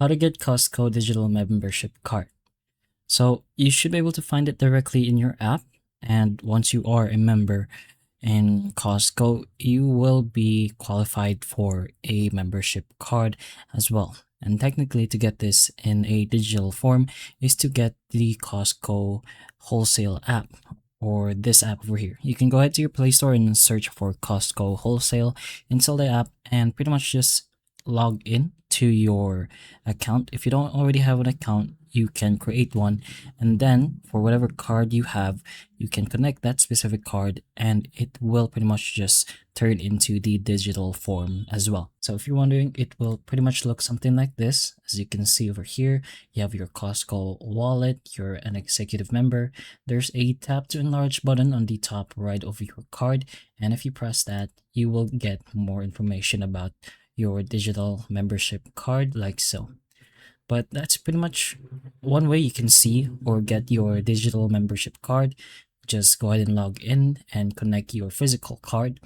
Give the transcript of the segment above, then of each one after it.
How to get Costco digital membership card. So you should be able to find it directly in your app. And once you are a member in Costco, you will be qualified for a membership card as well. And technically, to get this in a digital form is to get the Costco wholesale app or this app over here. You can go ahead to your Play Store and search for Costco wholesale, install the app, and pretty much just log in to your account. If you don't already have an account, you can create one, and then for whatever card you have, you can connect that specific card and it will pretty much just turn into the digital form as well. So if you're wondering, it will pretty much look something like this. As you can see over here, you have your Costco wallet, you're an executive member. There's a tap to enlarge button on the top right of your card, and if you press that, you will get more information about your digital membership card like so. But that's pretty much one way you can see or get your digital membership card. Just go ahead and log in and connect your physical card.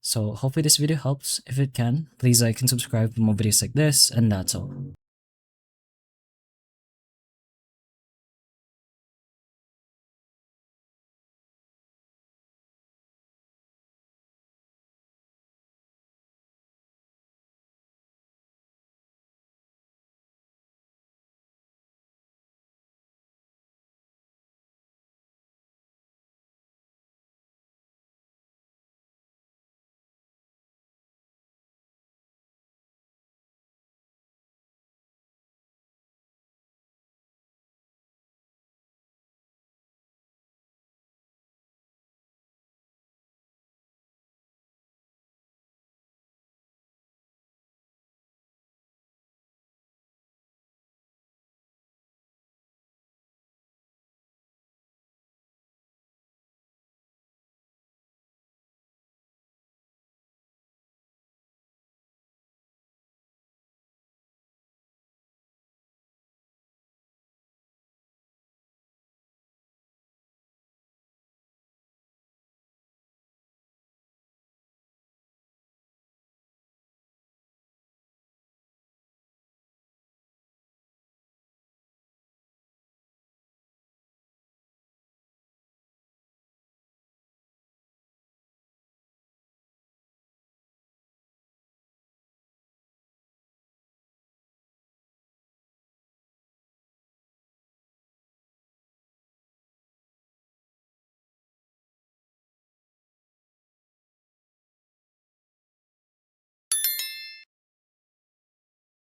So hopefully this video helps. If it can, please like and subscribe for more videos like this, and that's all.